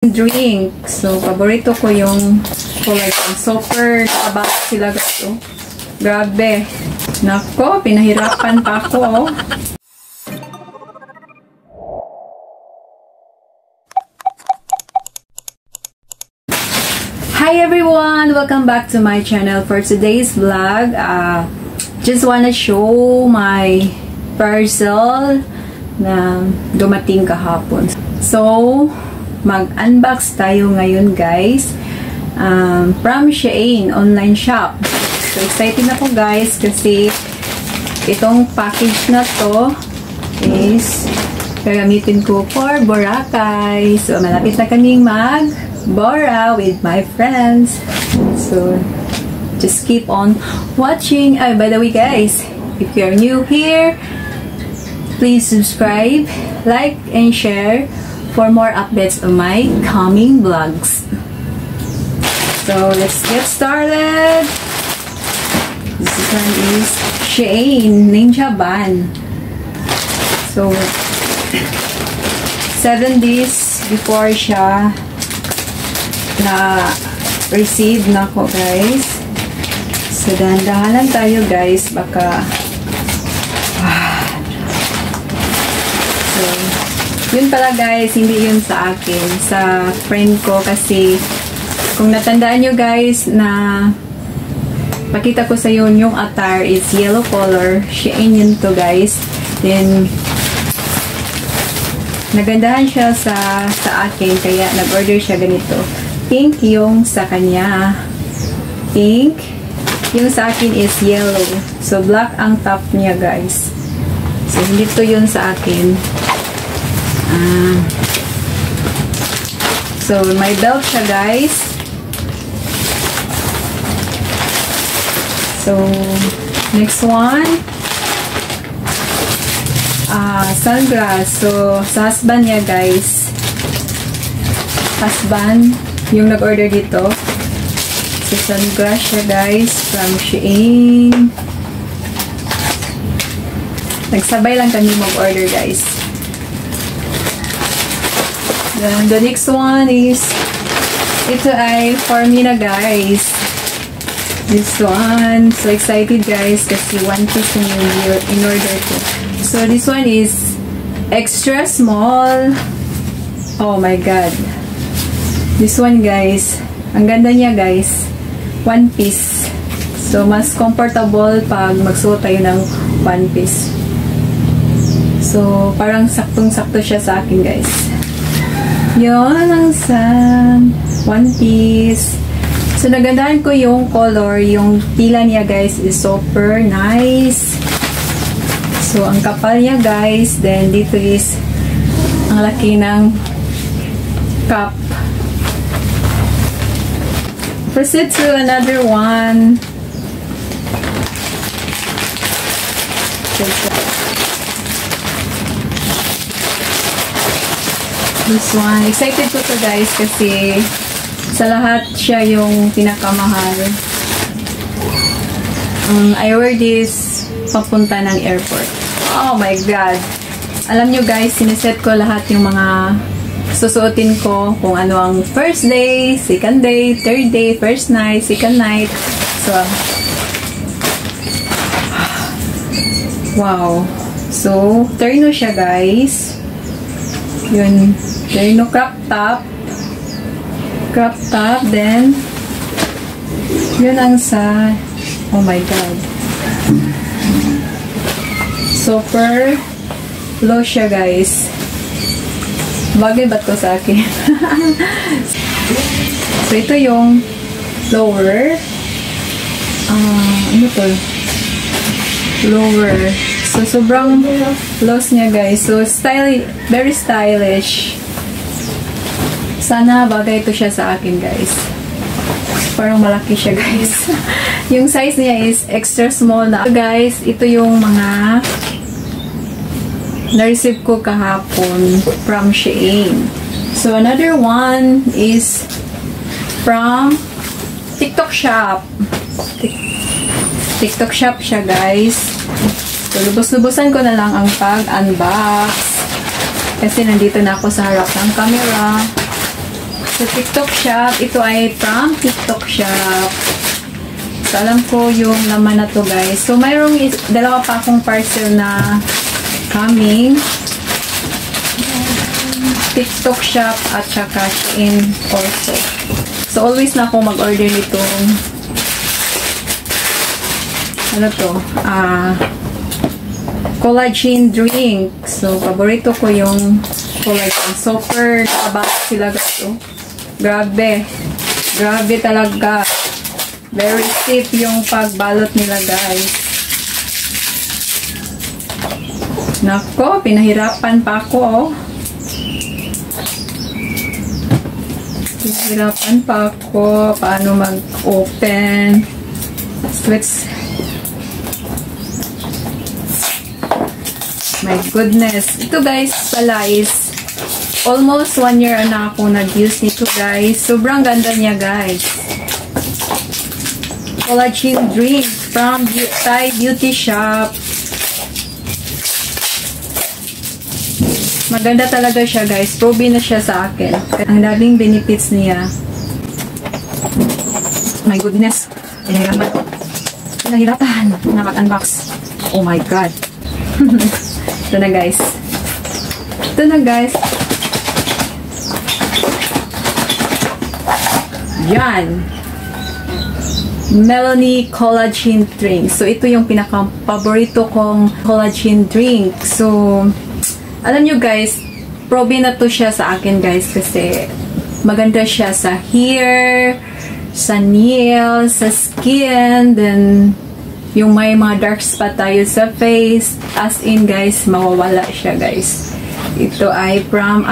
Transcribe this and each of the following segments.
drink. So, paborito ko yung color. Super nakabak sila gato. Grabe. Nako, pinahirapan pa ako. Oh. Hi everyone! Welcome back to my channel. For today's vlog, just wanna show my parcel na dumating kahapon. So, mag-unbox tayo ngayon guys from Shein online shop. So excited na po guys kasi itong package na to is gagamitin ko for Boracay. So malapit na kaming mag-Bora with my friends. So just keep on watching. By the way guys, if you're new here, please subscribe, like, and share for more updates on my coming vlogs. So let's get started. This one is Shein Ninja Van. So 7 days before siya na receive na ko guys. So dahan-dahanan tayo guys, baka yun pala guys, hindi yun sa akin, sa friend ko kasi kung natandaan nyo guys na pakita ko sa yun, yung attire is yellow color, Shein yun to guys. Then nagandahan siya sa akin kaya nag-order siya ganito. Pink yung sa kanya, pink, yung sa akin is yellow, so black ang top niya guys. So hindi to yun sa akin. So may belt siya guys. So next one, sunglass. So sa husband niya guys, husband yung nag-order dito. So sunglass siya guys from Shein. Nagsabay lang kami mag-order guys. Then the next one is, ito ay for me na guys. This one, so excited guys kasi one piece yung in order ko. So this one is extra small. Oh my god. This one guys, ang ganda niya guys. One piece. So mas comfortable pag magsuot tayo ng one piece. So parang saktong-sakto siya sa akin guys. Yun ang sa one piece. So nagandahan ko yung color, yung tila niya guys is super nice. So ang kapal niya guys, then dito is ang laki ng cup. Proceed to another one. This one, excited ko to guys kasi sa lahat siya yung pinakamahal. I wear this papunta ng airport. Oh my god. Alam nyo guys, siniset ko lahat yung mga susuotin ko kung ano ang first day, second day, third day, first night, second night. So, wow. So, terno siya guys. Yun. Terno crop top, then yun ang sa, oh my god, super low siya guys. Bagay ba't ko sa akin? So ito yung lower, ano to, lower. So sobrang lows niya guys. So very stylish. Sana bagay ito siya sa akin guys. Parang malaki siya guys. Yung size niya is extra small na. So guys, ito yung mga na-receive ko kahapon from Shein. So another one is from TikTok shop. TikTok shop siya guys. So lubos-lubosan ko na lang ang pag-unbox. Kasi nandito na ako sa harap ng camera. So, TikTok Shop. Ito ay from TikTok Shop. So, alam ko yung laman na to, guys. So, mayroong dalawa pa akong parcel na coming. TikTok Shop at saka Shein also. So, always na ako mag-order nitong ano to? Collagen drink. So, paborito ko yung collagen. Super nakabak sila guys. Grabe. Grabe talaga. Very stiff yung pagbalot nila, guys. Nako, pinahirapan pa ako, oh. Pinahirapan pa ako. Paano mag-open. Let's... My goodness. Ito, guys, pala is almost 1 year na ako nag-use nito, guys. Sobrang ganda niya, guys. Collagen drink from Thai Beauty Shop. Maganda talaga siya, guys. Proven na siya sa akin. Ang daming benefits niya. My goodness. Pinahirapan na mag-unbox. Oh my God. Ito na, guys. Ito na, guys. Yan. Melanie Collagen Drink. So, ito yung pinaka-paborito kong collagen drink. So, alam nyo, guys, proven na to siya sa akin, guys, kasi maganda siya sa hair, sa nails, sa skin, then yung may mga dark spot tayo sa face, as in, guys, mawawala siya, guys. Ito ay from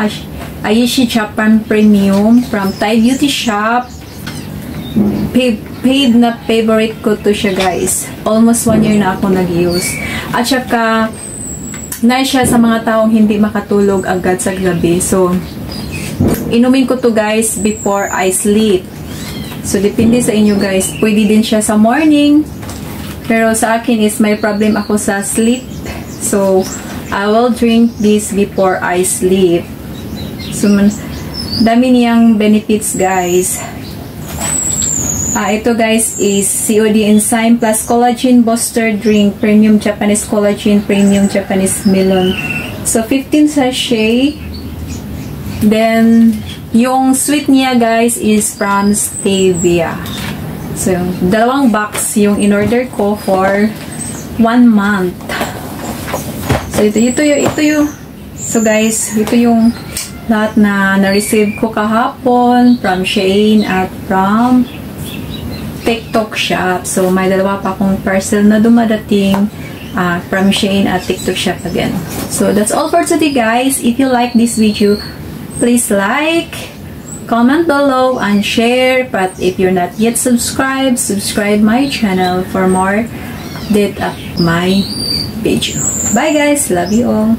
Aishi Japan Premium from Thai Beauty Shop. Paid na favorite ko to siya, guys. Almost 1 year na ako nag-use. At saka, na siya sa mga taong hindi makatulog agad sa gabi. So, inumin ko to, guys, before I sleep. So, depende sa inyo, guys. Pwede din siya sa morning. Pero sa akin is may problem ako sa sleep. So, I will drink this before I sleep. So, dami niyang benefits, guys. Ito, guys, is COD Enzyme plus Collagen Booster Drink, Premium Japanese Collagen, Premium Japanese Melon. So, 15 sachet. Then, yung sweet niya, guys, is from Stevia. So, 2 box yung in-order ko for 1 month. So, ito yung so, guys, ito yung lahat na na-receive ko kahapon from Shein at from TikTok Shop. So, may 2 pa akong parcel na dumadating from Shein at TikTok Shop again. So, that's all for today, guys. If you like this video, please like, comment below, and share. But if you're not yet subscribed, subscribe my channel for more update of my video. Bye, guys. Love you all.